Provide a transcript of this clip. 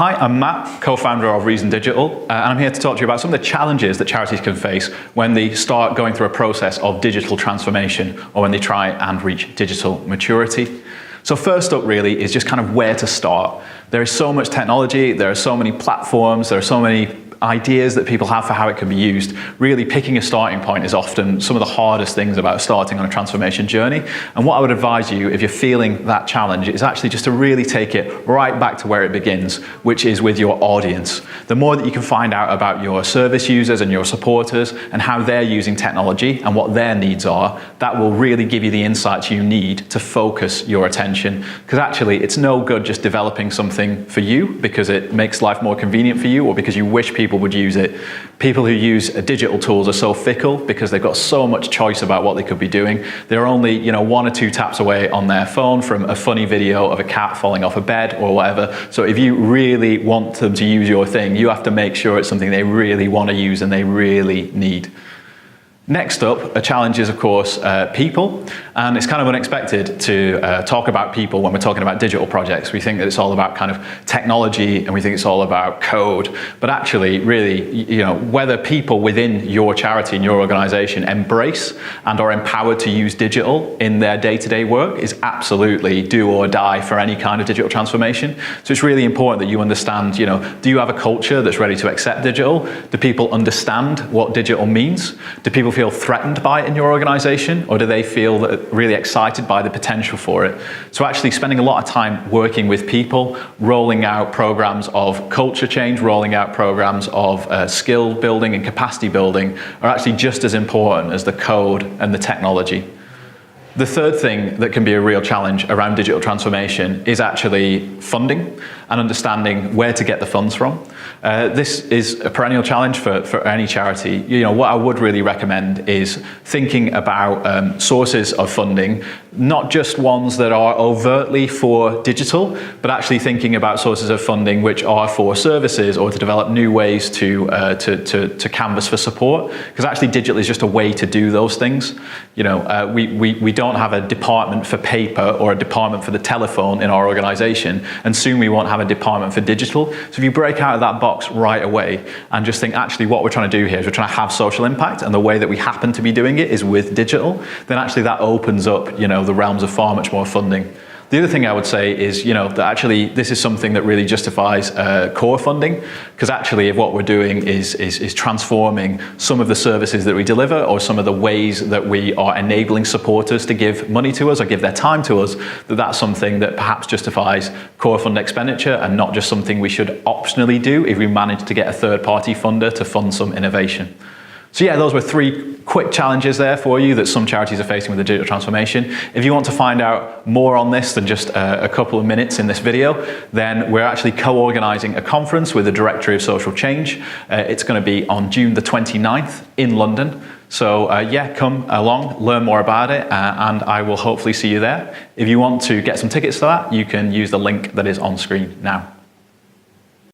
Hi, I'm Matt, co-founder of Reason Digital, and I'm here to talk to you about some of the challenges that charities can face when they start going through a process of digital transformation or when they try and reach digital maturity. So first up really is just kind of where to start. There is so much technology, there are so many platforms, there are so many ideas that people have for how it can be used. Really picking a starting point is often some of the hardest things about starting on a transformation journey. And what I would advise you, if you're feeling that challenge, is actually just to really take it right back to where it begins, which is with your audience. The more that you can find out about your service users and your supporters and how they're using technology and what their needs are, that will really give you the insights you need to focus your attention. Because actually, it's no good just developing something for you because it makes life more convenient for you or because you wish people would use it. People who use digital tools are so fickle because they've got so much choice about what they could be doing. They're only, one or two taps away on their phone from a funny video of a cat falling off a bed or whatever. So if you really want them to use your thing, you have to make sure it's something they really want to use and they really need. Next up, a challenge is, of course, people, and it's kind of unexpected to talk about people when we're talking about digital projects. We think that it's all about kind of technology and we think it's all about code, but actually, really, whether people within your charity and your organization embrace and are empowered to use digital in their day-to-day work is absolutely do or die for any kind of digital transformation. So it's really important that you understand, do you have a culture that's ready to accept digital? Do people understand what digital means? Do people feel threatened by it in your organization, or do they feel really excited by the potential for it? So actually spending a lot of time working with people, rolling out programs of culture change, rolling out programs of skill building and capacity building are actually just as important as the code and the technology. The third thing that can be a real challenge around digital transformation is actually funding and understanding where to get the funds from. This is a perennial challenge for any charity. What I would really recommend is thinking about sources of funding, not just ones that are overtly for digital, but actually thinking about sources of funding which are for services or to develop new ways to canvas for support. Because actually digital is just a way to do those things. We don't have a department for paper or a department for the telephone in our organization, and soon we won't have a department for digital. So if you break out of that box right away and just think, actually what we're trying to do here is we're trying to have social impact, and the way that we happen to be doing it is with digital, then actually that opens up, the realms of far much more funding. The other thing I would say is, that actually this is something that really justifies core funding, because actually if what we're doing is transforming some of the services that we deliver or some of the ways that we are enabling supporters to give money to us or give their time to us, that's something that perhaps justifies core fund expenditure and not just something we should optionally do if we manage to get a third-party funder to fund some innovation. So yeah, those were three quick challenges there for you that some charities are facing with the digital transformation. If you want to find out more on this than just a couple of minutes in this video, then we're actually co-organising a conference with the Directory of Social Change. It's going to be on June the 29th in London. So come along, learn more about it, and I will hopefully see you there. If you want to get some tickets to that, you can use the link that is on screen now.